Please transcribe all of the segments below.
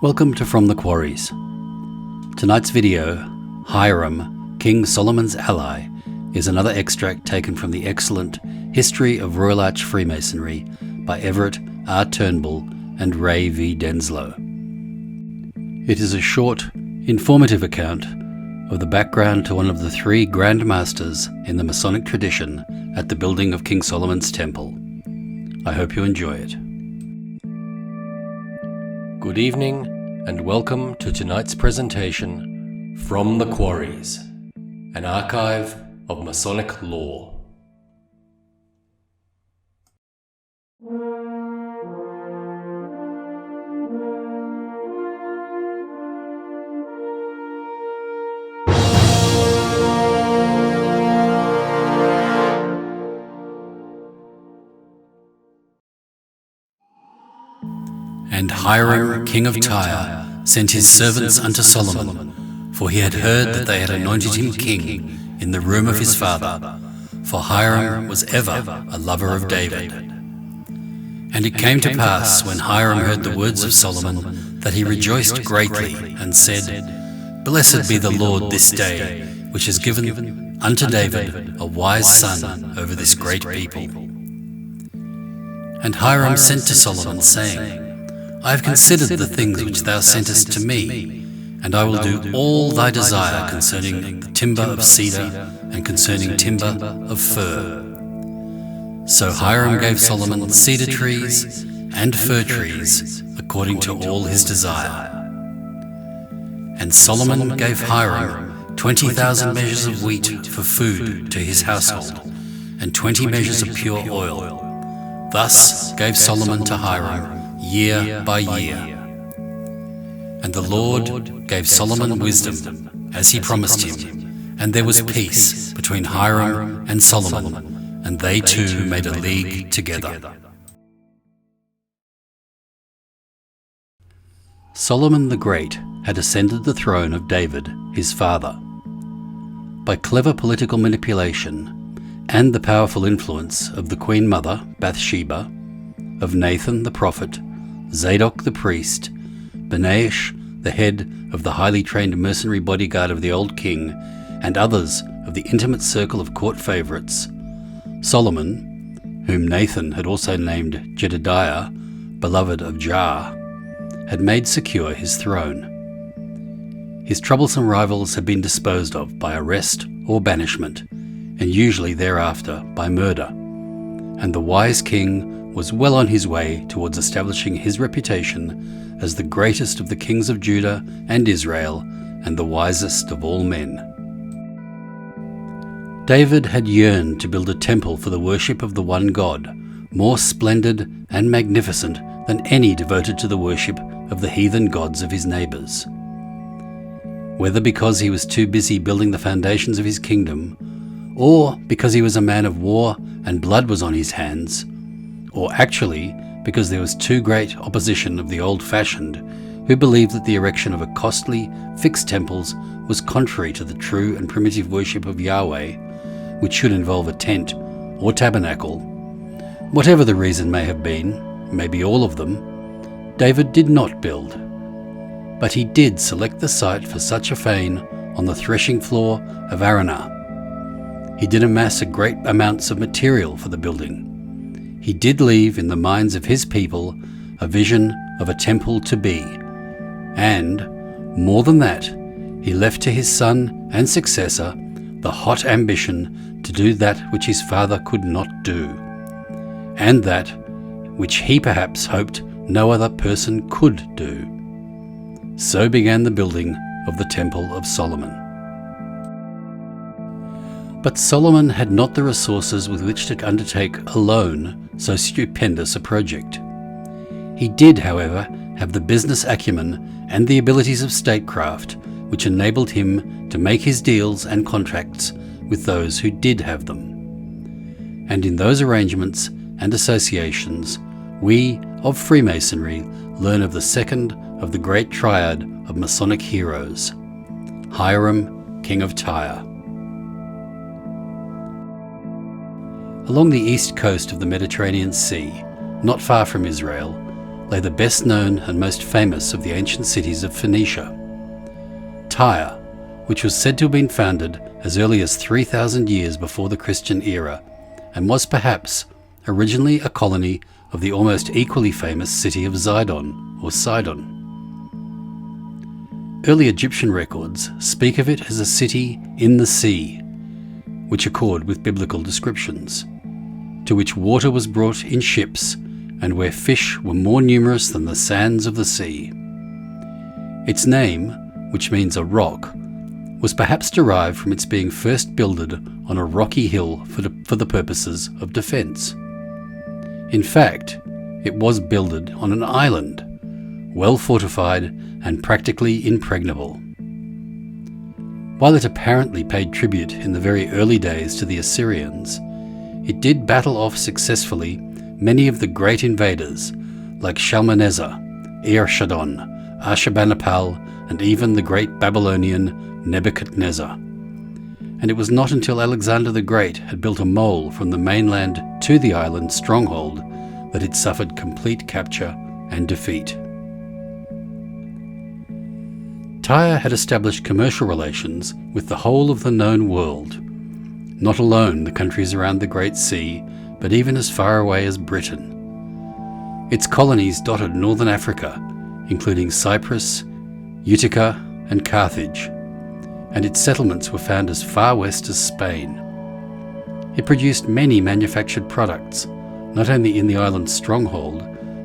Welcome to From the Quarries. Tonight's video, Hiram, King Solomon's ally, is another extract taken from the excellent History of Royal Arch Freemasonry by Everett R. Turnbull and Ray V. Denslow. It is a short, informative account of the background to one of the three Grand Masters in the Masonic tradition at the building of King Solomon's Temple. I hope you enjoy it. Good evening and welcome to tonight's presentation, From the Quarries, an archive of Masonic lore. And Hiram, king of Tyre, sent his servants unto Solomon, for he had heard that they had anointed him king in the room of his father, for Hiram was ever a lover of David. And it came to pass, when Hiram heard the words of Solomon, that he rejoiced greatly, and said, Blessed be the Lord this day, which has given unto David a wise son over this great people. And Hiram sent to Solomon, saying, I have considered the things which thou sentest to me, and I will do all thy desire concerning the timber of cedar and concerning timber of fir. So Hiram gave Solomon cedar trees and fir trees according to all his desire. And Solomon gave Hiram 20,000 measures of wheat for food to his household, and 20 measures of pure oil. Thus gave Solomon to Hiram year by year. And the Lord gave Solomon wisdom, as he promised him, and there was peace between Hiram and Solomon, and they two made a league together. Solomon the Great had ascended the throne of David, his father. By clever political manipulation and the powerful influence of the Queen Mother, Bathsheba, of Nathan the prophet, Zadok the priest, Benaish, the head of the highly trained mercenary bodyguard of the old king, and others of the intimate circle of court favourites, Solomon, whom Nathan had also named Jedediah, beloved of Jah, had made secure his throne. His troublesome rivals had been disposed of by arrest or banishment, and usually thereafter by murder, and the wise king was well on his way towards establishing his reputation as the greatest of the kings of Judah and Israel and the wisest of all men. David had yearned to build a temple for the worship of the one God, more splendid and magnificent than any devoted to the worship of the heathen gods of his neighbours. Whether because he was too busy building the foundations of his kingdom, or because he was a man of war and blood was on his hands, or actually because there was too great opposition of the old-fashioned, who believed that the erection of a costly, fixed temples was contrary to the true and primitive worship of Yahweh, which should involve a tent or tabernacle. Whatever the reason may have been, maybe all of them, David did not build. But he did select the site for such a fane on the threshing floor of Araunah. He did amass a great amounts of material for the building. He did leave in the minds of his people a vision of a temple to be, and, more than that, he left to his son and successor the hot ambition to do that which his father could not do, and that which he perhaps hoped no other person could do. So began the building of the Temple of Solomon. But Solomon had not the resources with which to undertake alone so stupendous a project. He did, however, have the business acumen and the abilities of statecraft which enabled him to make his deals and contracts with those who did have them. And in those arrangements and associations, we of Freemasonry learn of the second of the great triad of Masonic heroes, Hiram, King of Tyre. Along the east coast of the Mediterranean Sea, not far from Israel, lay the best known and most famous of the ancient cities of Phoenicia. Tyre, which was said to have been founded as early as 3,000 years before the Christian era, and was perhaps originally a colony of the almost equally famous city of Zidon, or Sidon. Early Egyptian records speak of it as a city in the sea, which accord with biblical descriptions, to which water was brought in ships, and where fish were more numerous than the sands of the sea. Its name, which means a rock, was perhaps derived from its being first builded on a rocky hill for the purposes of defence. In fact, it was builded on an island, well fortified and practically impregnable. While it apparently paid tribute in the very early days to the Assyrians, it did battle off successfully many of the great invaders like Shalmaneser, Esarhaddon, Ashurbanipal, and even the great Babylonian Nebuchadnezzar. And it was not until Alexander the Great had built a mole from the mainland to the island stronghold that it suffered complete capture and defeat. Tyre had established commercial relations with the whole of the known world, not alone the countries around the Great Sea, but even as far away as Britain. Its colonies dotted northern Africa, including Cyprus, Utica, and Carthage, and its settlements were found as far west as Spain. It produced many manufactured products, not only in the island's stronghold,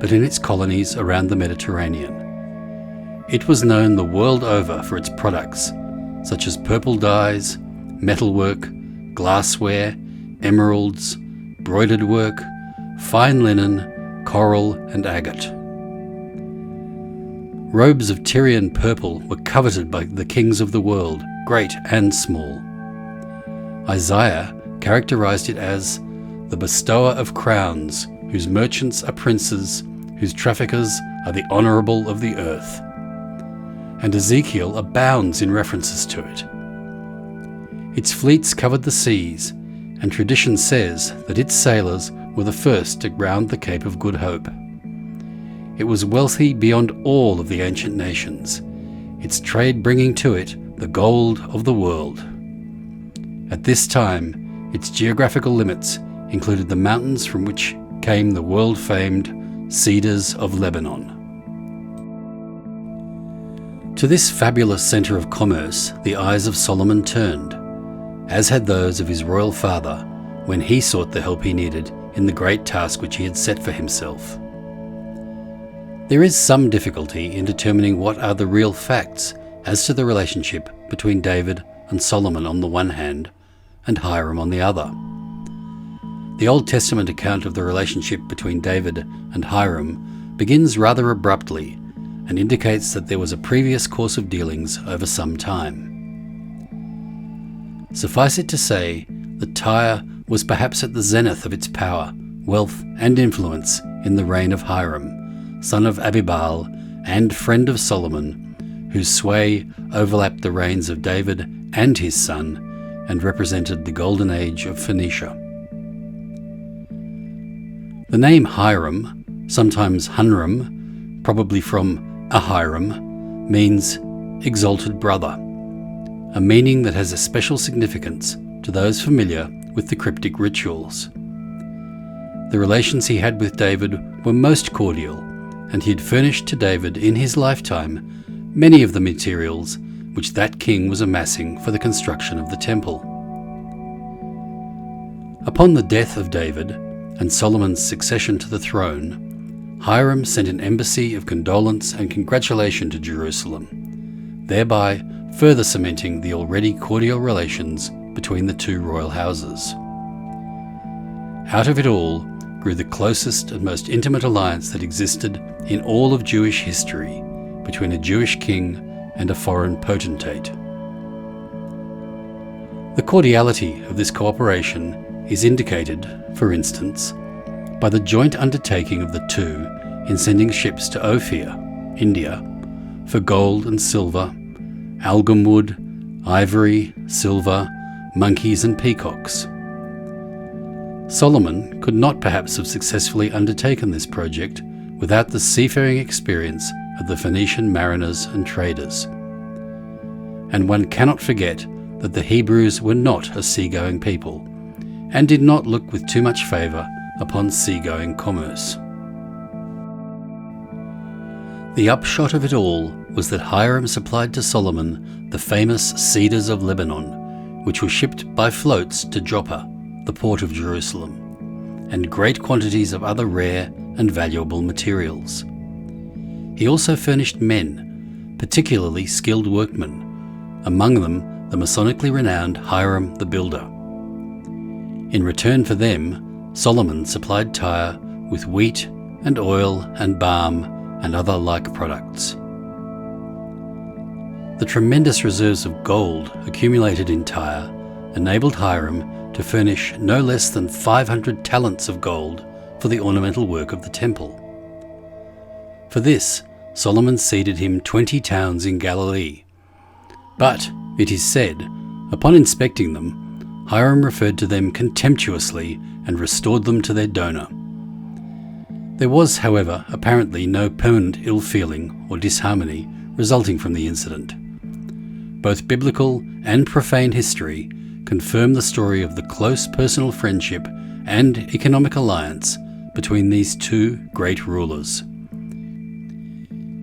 but in its colonies around the Mediterranean. It was known the world over for its products, such as purple dyes, metalwork, glassware, emeralds, broidered work, fine linen, coral, and agate. Robes of Tyrian purple were coveted by the kings of the world, great and small. Isaiah characterized it as the bestower of crowns, whose merchants are princes, whose traffickers are the honourable of the earth. And Ezekiel abounds in references to it. Its fleets covered the seas, and tradition says that its sailors were the first to round the Cape of Good Hope. It was wealthy beyond all of the ancient nations, its trade bringing to it the gold of the world. At this time, its geographical limits included the mountains from which came the world-famed cedars of Lebanon. To this fabulous centre of commerce the eyes of Solomon turned, as had those of his royal father when he sought the help he needed in the great task which he had set for himself. There is some difficulty in determining what are the real facts as to the relationship between David and Solomon on the one hand, and Hiram on the other. The Old Testament account of the relationship between David and Hiram begins rather abruptly and indicates that there was a previous course of dealings over some time. Suffice it to say that Tyre was perhaps at the zenith of its power, wealth, and influence in the reign of Hiram, son of Abibal and friend of Solomon, whose sway overlapped the reigns of David and his son and represented the golden age of Phoenicia. The name Hiram, sometimes Hunram, probably from Ahiram, means exalted brother, a meaning that has a special significance to those familiar with the cryptic rituals. The relations he had with David were most cordial, and he had furnished to David in his lifetime many of the materials which that king was amassing for the construction of the temple. Upon the death of David and Solomon's succession to the throne, Hiram sent an embassy of condolence and congratulation to Jerusalem, thereby further cementing the already cordial relations between the two royal houses. Out of it all grew the closest and most intimate alliance that existed in all of Jewish history between a Jewish king and a foreign potentate. The cordiality of this cooperation is indicated, for instance, by the joint undertaking of the two in sending ships to Ophir, India, for gold and silver, algum wood, ivory, silver, monkeys and peacocks. Solomon could not perhaps have successfully undertaken this project without the seafaring experience of the Phoenician mariners and traders. And one cannot forget that the Hebrews were not a seagoing people, and did not look with too much favour upon seagoing commerce. The upshot of it all was that Hiram supplied to Solomon the famous cedars of Lebanon, which were shipped by floats to Joppa, the port of Jerusalem, and great quantities of other rare and valuable materials. He also furnished men, particularly skilled workmen, among them the Masonically renowned Hiram the Builder. In return for them, Solomon supplied Tyre with wheat and oil and balm and other like products. The tremendous reserves of gold accumulated in Tyre enabled Hiram to furnish no less than 500 talents of gold for the ornamental work of the temple. For this, Solomon ceded him 20 towns in Galilee. But, it is said, upon inspecting them, Hiram referred to them contemptuously and restored them to their donor. There was, however, apparently no permanent ill feeling or disharmony resulting from the incident. Both biblical and profane history confirm the story of the close personal friendship and economic alliance between these two great rulers.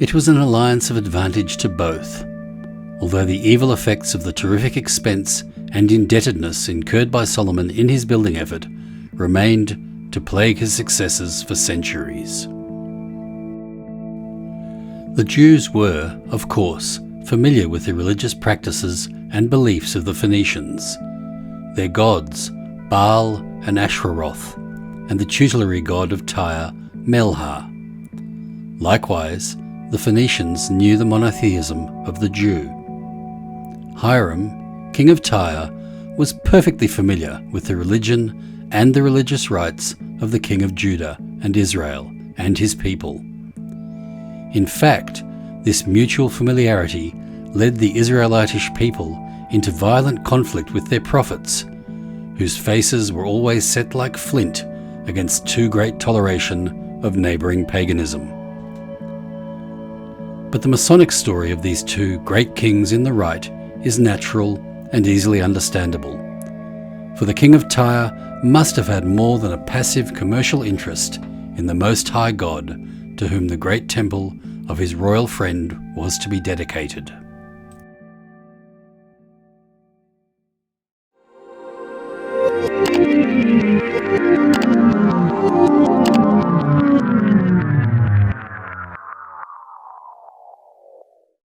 It was an alliance of advantage to both, although the evil effects of the terrific expense and indebtedness incurred by Solomon in his building effort remained to plague his successors for centuries. The Jews were, of course, familiar with the religious practices and beliefs of the Phoenicians, their gods, Baal and Ashtaroth, and the tutelary god of Tyre, Melha. Likewise, the Phoenicians knew the monotheism of the Jew. Hiram, king of Tyre, was perfectly familiar with the religion and the religious rites of the king of Judah and Israel and his people. In fact, this mutual familiarity led the Israelitish people into violent conflict with their prophets, whose faces were always set like flint against too great toleration of neighbouring paganism. But the Masonic story of these two great kings in the right is natural and easily understandable, for the king of Tyre must have had more than a passive commercial interest in the Most High God, to whom the great temple of his royal friend was to be dedicated.